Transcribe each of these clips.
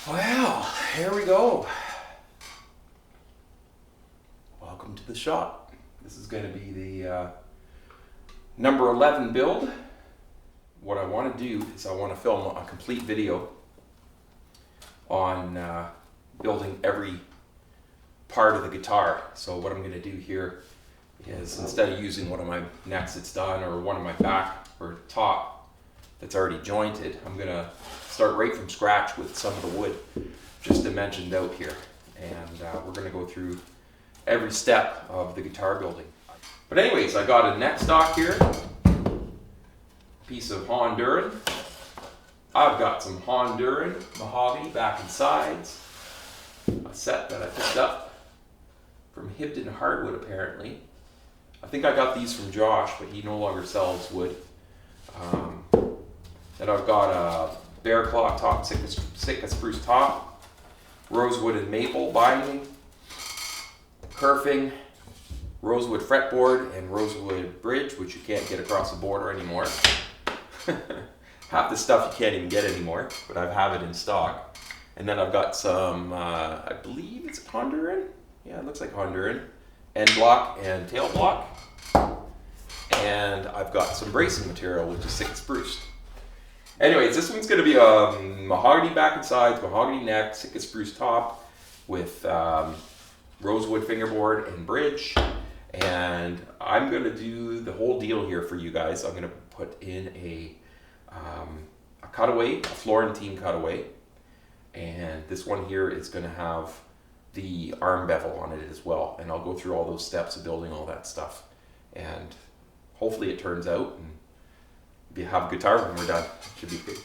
Well, here we go. Welcome to the shop. This is going to be the number 11 build. What I want to do is I want to film a complete video on building every part of the guitar. So what I'm going to do here is, instead of using one of my necks that's done or one of my back or top that's already jointed, I'm going to start right from scratch with some of the wood just dimensioned out here. And we're going to go through every step of the guitar building. But anyways, I got a neck stock here, piece of Honduran. I've got some Honduran mahogany back and sides, a set that I picked up from Hibden Hardwood apparently. I think I got these from Josh, but he no longer sells wood. Then I've got a bear claw top, Sitka spruce top, rosewood and maple binding, kerfing, rosewood fretboard, and rosewood bridge, which you can't get across the border anymore. Half the stuff you can't even get anymore, but I have it in stock. And then I've got some, I believe it's Honduran. Yeah, it looks like Honduran. End block and tail block. And I've got some bracing material, which is Sitka spruce. Anyways, this one's going to be a mahogany back and sides, mahogany neck, Sitka spruce top with rosewood fingerboard and bridge. And I'm going to do the whole deal here for you guys. I'm going to put in a cutaway, a Florentine cutaway. And this one here is going to have the arm bevel on it as well. And I'll go through all those steps of building all that stuff. And hopefully it turns out and we have a guitar when we're done. Should be good.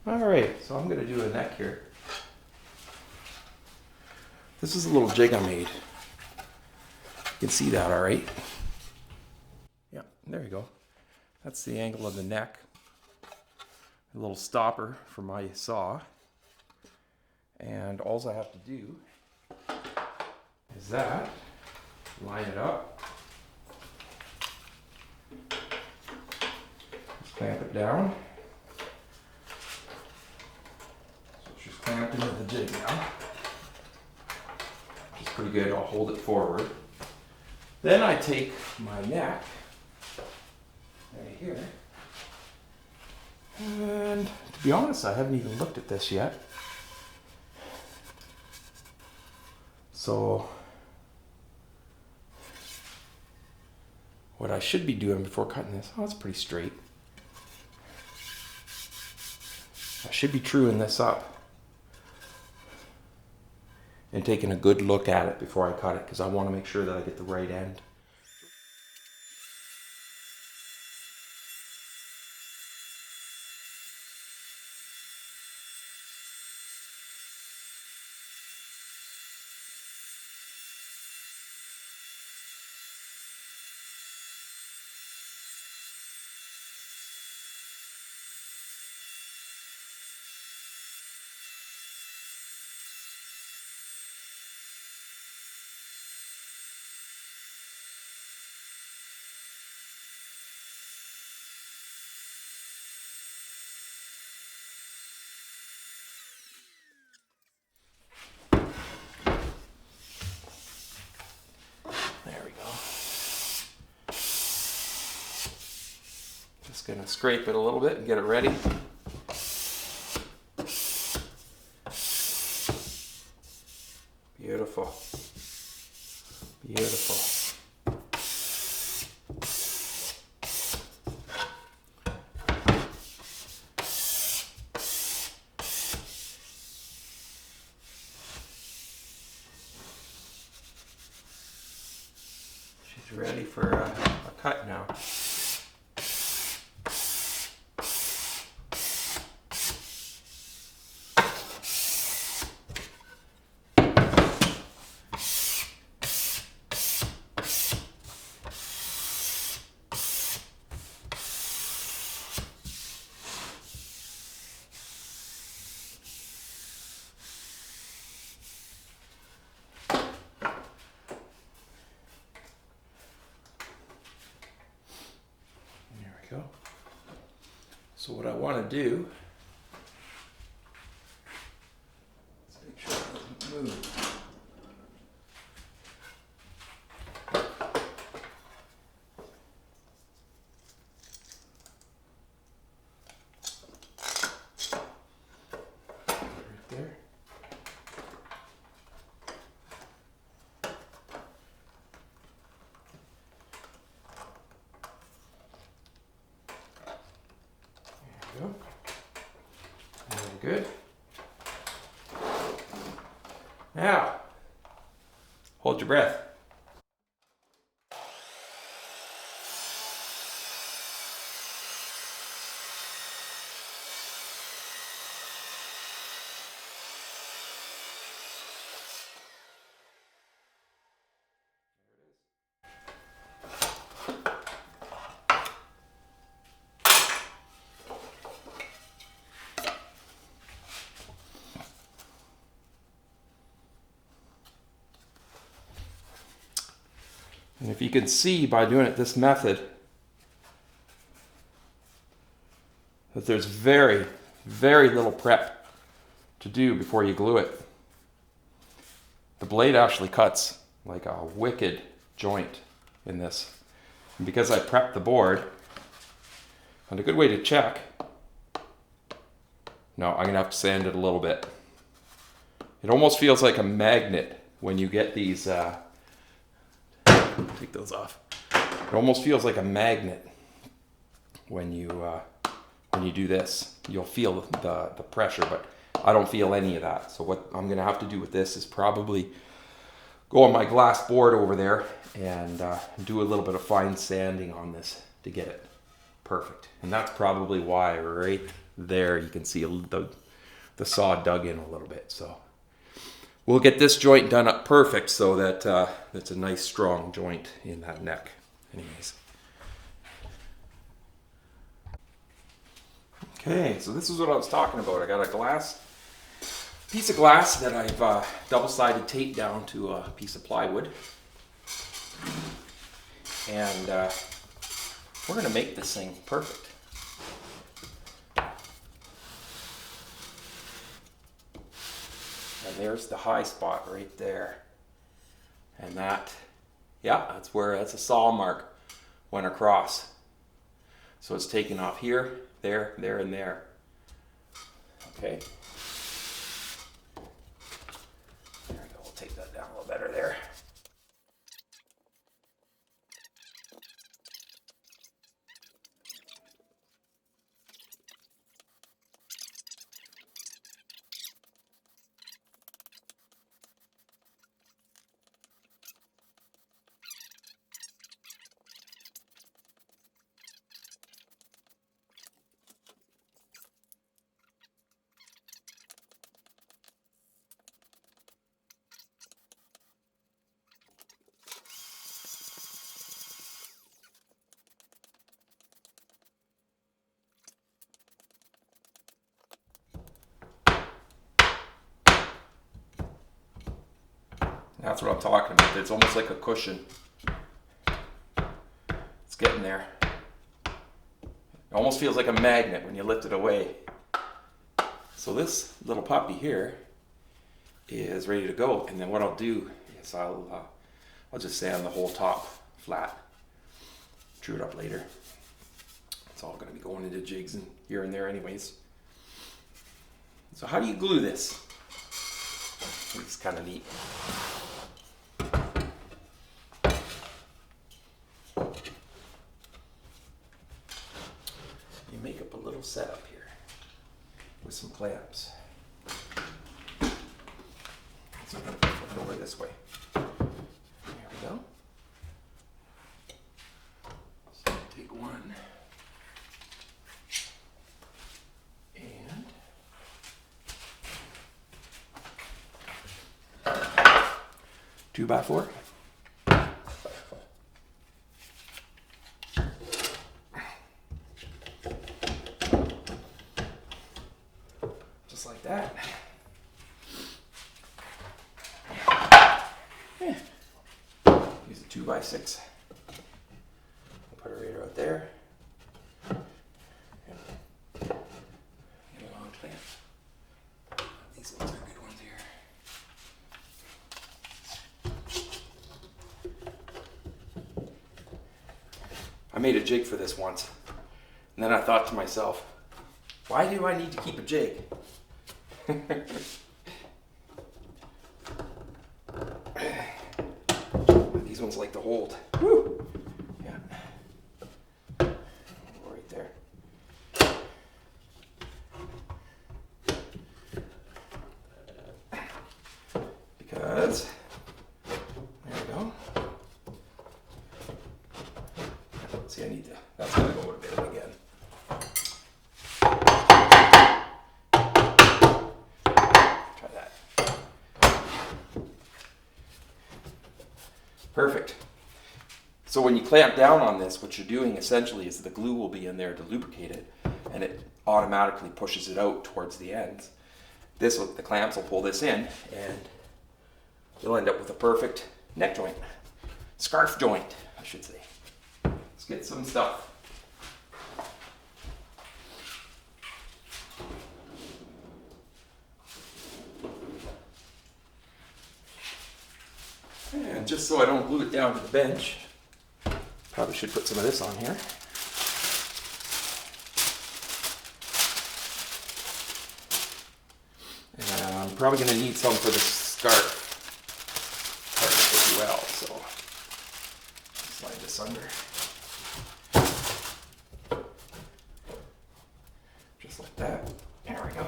Alright, so I'm going to do a neck here. This is a little jig I made. You can see that alright? Yeah, there you go. That's the angle of the neck. A little stopper for my saw. And all I have to do is that, line it up, clamp it down. Clamped into the jig now, which is pretty good. I'll hold it forward. Then I take my neck right here, and to be honest, I haven't even looked at this yet. So what I should be doing before cutting this, oh, it's pretty straight. I should be truing this up and taking a good look at it before I cut it, because I want to make sure that I get the right end. Just gonna scrape it a little bit and get it ready. Beautiful. Beautiful. ready for a cut now. Go. So what I want to do is make sure it doesn't move. Right there. Go. Very good. Now, hold your breath. And if you can see by doing it this method, that there's very, very little prep to do before you glue it. The blade actually cuts like a wicked joint in this. And because I prepped the board, and a good way to check, no, I'm gonna have to sand it a little bit. It almost feels like a magnet when you get these, take those off. It almost feels like a magnet when you do this. You'll feel the pressure, but I don't feel any of that. So what I'm gonna have to do with this is probably go on my glass board over there and do a little bit of fine sanding on this to get it perfect. And that's probably why right there you can see the saw dug in a little bit. So we'll get this joint done up perfect so that it's a nice strong joint in that neck. Anyways. Okay, so this is what I was talking about. I got a piece of glass that I've double-sided taped down to a piece of plywood. And we're gonna make this thing perfect. And there's the high spot right there. And that's a saw mark went across. So it's taken off here, there, there, and there. Okay. There we go, we'll take that down a little better there. That's what I'm talking about. It's almost like a cushion. It's getting there. It almost feels like a magnet when you lift it away. So this little puppy here is ready to go. And then what I'll do is I'll just sand the whole top flat. True it up later. It's all going to be going into jigs and here and there anyways. So how do you glue this? It's kind of neat. You make up a little setup here with some clamps. So I'm going to flip it over this way. There we go. 2x4. Just like that. Use a 2x6. Put it right out there. Get a long clamp. These ones are good ones here. I made a jig for this once, and then I thought to myself, why do I need to keep a jig? These ones like to hold. Woo! Yeah. Right there. Because, there we go. See, I need to, that's going to go a bit again. Try that. Perfect. So when you clamp down on this, what you're doing essentially is the glue will be in there to lubricate it, and it automatically pushes it out towards the ends. The clamps will pull this in, and you'll end up with a perfect neck joint. Scarf joint, I should say. Let's get some stuff. And just so I don't glue it down to the bench, probably should put some of this on here. And I'm probably going to need some for the scarf part as well, so slide this under. Just like that. There we go.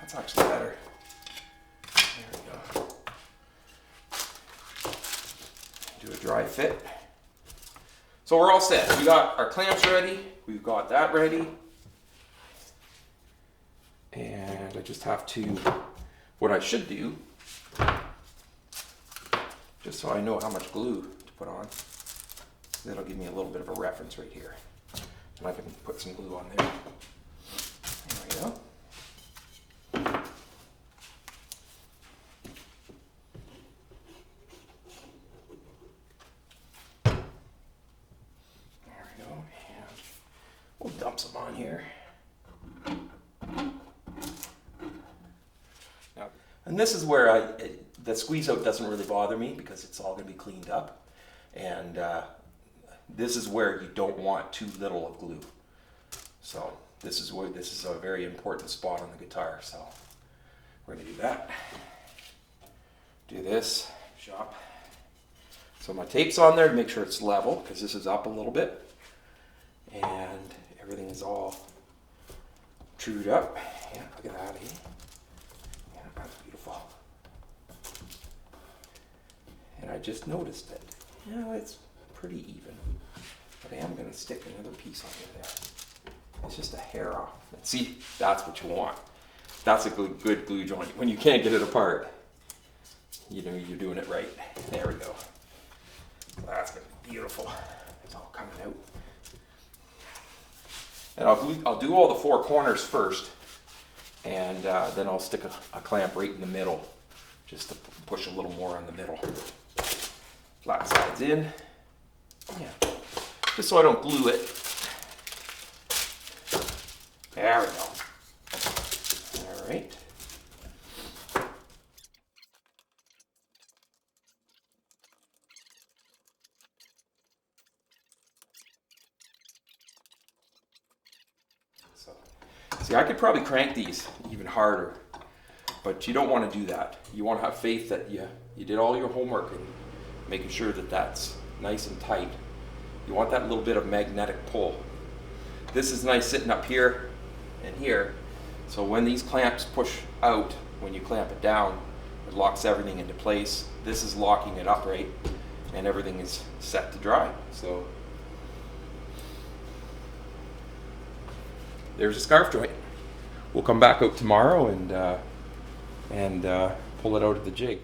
That's actually better. There we go. Do a dry fit. So we're all set. We got our clamps ready. We've got that ready. And I just have to, what I should do, just so I know how much glue to put on, that'll give me a little bit of a reference right here. And I can put some glue on there. There we go. We'll dump some on here. Now, and this is where the squeeze out doesn't really bother me because it's all going to be cleaned up. And this is where you don't want too little of glue. So this is a very important spot on the guitar. So we're going to do that. Do this, shop. So my tape's on there to make sure it's level because this is up a little bit. And everything is all trued up. Yeah, look at that, eh? Yeah, that's beautiful. And I just noticed that, it's pretty even. But I am going to stick another piece on there. It's just a hair off. And see, that's what you want. That's a good glue joint. When you can't get it apart, you know you're doing it right. There we go. That's going to be beautiful. It's all coming out. And I'll do all the four corners first, and then I'll stick a clamp right in the middle, just to push a little more on the middle. Flat sides in, yeah, just so I don't glue it. There we go. All right. See, I could probably crank these even harder, but you don't want to do that. You want to have faith that you did all your homework and making sure that that's nice and tight. You want that little bit of magnetic pull. This is nice sitting up here and here, So when these clamps push out, when you clamp it down, it locks everything into place. This is locking it upright, and everything is set to dry. So there's a scarf joint. We'll come back out tomorrow and pull it out of the jig.